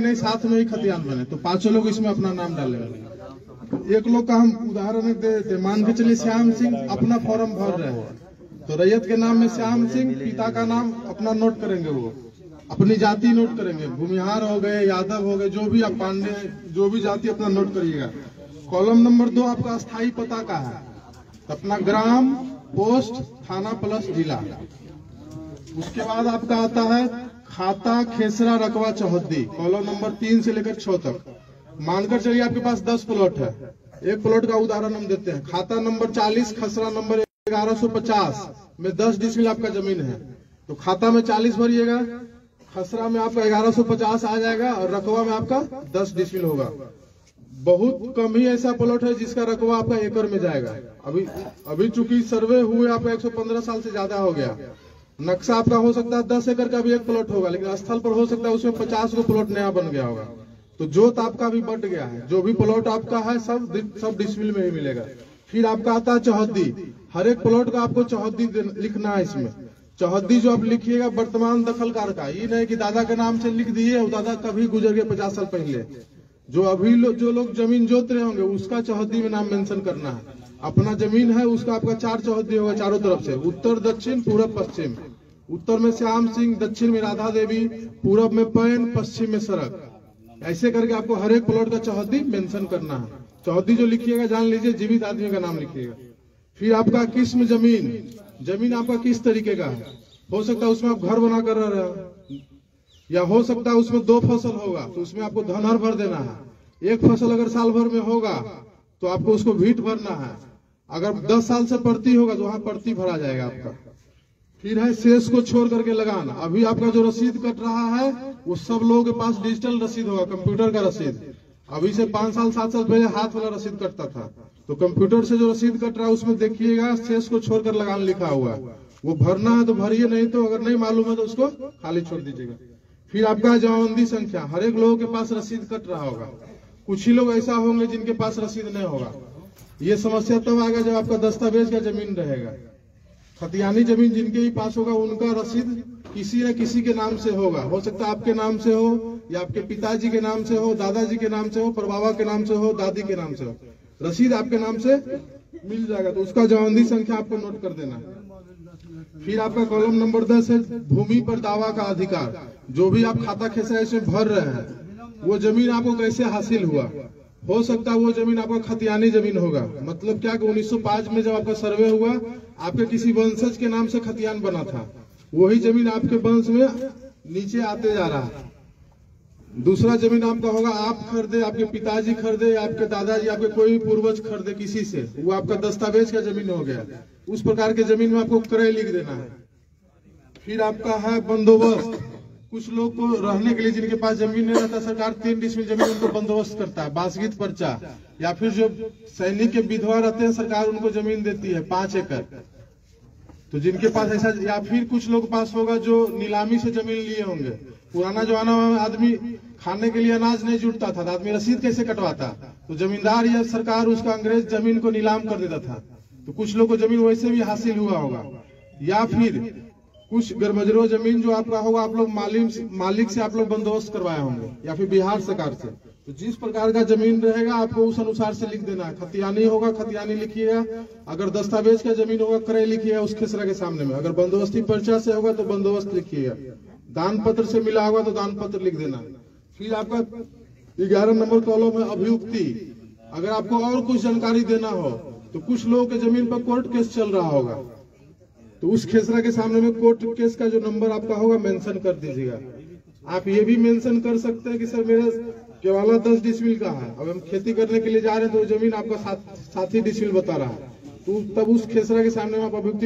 नहीं साथ में ही खतियान बने, तो पांचों लोग इसमें अपना नाम डालेंगे। एक लोग का हम उदाहरण दे देते, मान के चलिए श्याम सिंह अपना फॉर्म भर रहे हैं, तो रैयत के नाम में श्याम सिंह, पिता का नाम अपना नोट करेंगे, वो अपनी जाति नोट करेंगे, भूमिहार हो गए, यादव हो गए, जो भी आप पांडे, जो भी जाति अपना नोट करिएगा। कॉलम नंबर 2 आपका स्थायी पता का है, अपना ग्राम, पोस्ट, थाना प्लस जिला। उसके बाद आपका आता है खाता, खेसरा, रकबा, चौहद्दी, कॉलम नंबर 3 से लेकर 6 तक। मानकर चलिए आपके पास 10 प्लॉट है, एक प्लॉट का उदाहरण हम देते हैं। खाता नंबर 40, खसरा नंबर 1150 में 10 डिसमिल आपका जमीन है, तो खाता में 40 भरिएगा, खसरा में आपका 1150 आ जाएगा और रकबा में आपका 10 डिसमिल होगा। बहुत कम ही ऐसा प्लॉट है जिसका रकबा आपका एकड़ में जाएगा। अभी चूंकि सर्वे हुए आपका 115 साल से ज्यादा हो गया, नक्शा आपका हो सकता है 10 एकड़ का भी एक प्लॉट होगा, लेकिन स्थल पर हो सकता है उसमें 50 को प्लॉट नया बन गया होगा, तो जोत आपका भी बढ़ गया है। जो भी प्लॉट आपका है सब डिसमिल में ही मिलेगा। फिर आपका आता है चौहद्दी, हर एक प्लॉट का आपको चौहद्दी लिखना है। इसमें चौहद्दी जो आप लिखिएगा वर्तमान दखलकार का, ये नहीं कि दादा के नाम से लिख दिए और दादा कभी गुजर गए 50 साल पहले। जो अभी जो लोग जमीन जोत रहे होंगे उसका चौहद्दी में नाम मेंशन करना है। अपना जमीन है उसका आपका 4 चौहद्दी होगा चारों तरफ से, उत्तर, दक्षिण, पूरब, पश्चिम। उत्तर में श्याम सिंह, दक्षिण में राधा देवी, पूरब में पैन, पश्चिम में सड़क। ऐसे करके आपको हर एक प्लॉट का चौहद्दी मेंशन करना है। चौहद्दी जो लिखिएगा जान लीजिए जीवित आदमी का नाम लिखिएगा। फिर आपका किस्म जमीन आपका किस तरीके का है, हो सकता है उसमें आप घर बना कर रह रहे हो, या हो सकता है उसमें 2 फसल होगा तो उसमें आपको धनहर भर देना है। एक फसल अगर साल भर में होगा तो आपको उसको भीट भरना है। अगर 10 साल से प्रति होगा तो वहां प्रति भरा जाएगा आपका। फिर है शेष को छोड़ करके लगाना। अभी आपका जो रसीद कट रहा है वो सब लोगों के पास डिजिटल रसीद होगा, कंप्यूटर का रसीद। अभी से 5 साल 7 साल पहले हाथ वाला रसीद कटता था, तो कंप्यूटर से जो रसीद कट रहा है उसमें देखिएगा शेष को छोड़कर लगाना लिखा हुआ है, वो भरना है तो भरिए, नहीं तो अगर नहीं मालूम है तो उसको खाली छोड़ दीजिएगा। फिर आपका जमाबंदी संख्या, हर एक लोगों के पास रसीद कट रहा होगा, कुछ ही लोग ऐसा होंगे जिनके पास रसीद नहीं होगा। ये समस्या तब आएगा जब आपका दस्तावेज का जमीन रहेगा। खतियानी जमीन जिनके ही पास होगा उनका रसीद किसी न किसी के नाम से होगा, हो सकता है आपके नाम से हो या आपके पिताजी के नाम से हो, दादाजी के नाम से हो, परबाबा के नाम से हो, दादी के नाम से हो, रसीद आपके नाम से मिल जाएगा, तो उसका जमाबंदी संख्या आपको नोट कर देना। फिर आपका कॉलम नंबर 10 है भूमि पर दावा का अधिकार। जो भी आप खाता खेसा इसमें भर रहे हैं वो जमीन आपको कैसे हासिल हुआ, हो सकता है वो जमीन आपका खतियानी जमीन होगा। मतलब क्या कि 1905 में जब आपका सर्वे हुआ आपके किसी वंशज के नाम से खतियान बना था, वही जमीन आपके वंश में नीचे आते जा रहा है। दूसरा जमीन आपका होगा आप खरीदे, आपके पिताजी खरीदे, आपके दादाजी, आपके कोई पूर्वज खरीदे किसी से, वो आपका दस्तावेज का जमीन हो गया। उस प्रकार के जमीन में आपको क्रय लिख देना है। फिर आपका है बंदोबस्त। कुछ लोग को रहने के लिए जिनके पास जमीन नहीं रहता, सरकार 3 डिसमिल जमीन उनको बंदोबस्त करता है, बासगीत पर्चा। या फिर जो सैनिक के विधवा रहते हैं सरकार उनको जमीन देती है 5 एकड़। तो जिनके पास ऐसा, या फिर कुछ लोग पास होगा जो नीलामी से जमीन लिए होंगे। पुराना जमाना में आदमी खाने के लिए अनाज नहीं जुटता था, तो आदमी रसीद कैसे कटवाता, तो जमींदार या सरकार उसका अंग्रेज जमीन को नीलाम कर देता था। तो कुछ लोग को जमीन वैसे भी हासिल हुआ होगा। या फिर कुछ गरमजरो जमीन जो आपका होगा आप लोग मालिक से आप लोग बंदोबस्त करवाए होंगे, या फिर बिहार सरकार से। तो जिस प्रकार का जमीन रहेगा आपको उस अनुसार से लिख देना है। खतियानी होगा खतियानी लिखिएगा, अगर दस्तावेज का जमीन होगा क्रय लिखिएगा उस खेसरा के सामने में, अगर बंदोबस्ती पर्चा से होगा तो बंदोबस्त लिखिएगा, दान पत्र से मिला होगा तो दान पत्र लिख देना। फिर आपका 11 नंबर कॉलम है अभियुक्ति। अगर आपको और कुछ जानकारी देना हो तो कुछ लोगों के जमीन पर कोर्ट केस चल रहा होगा, तो उस खेसरा के सामने में कोर्ट केस का जो नंबर आपका होगा मेंशन कर दीजिएगा। आप ये भी मेंशन कर सकते हैं कि सर मेरा केवल 10 डिसमिल का है, अब हम खेती करने के लिए जा रहे हैं तो जमीन आपका 7 ही डिसमिल बता रहा है, तो तब उस खेसरा के सामने में आप अभियुक्ति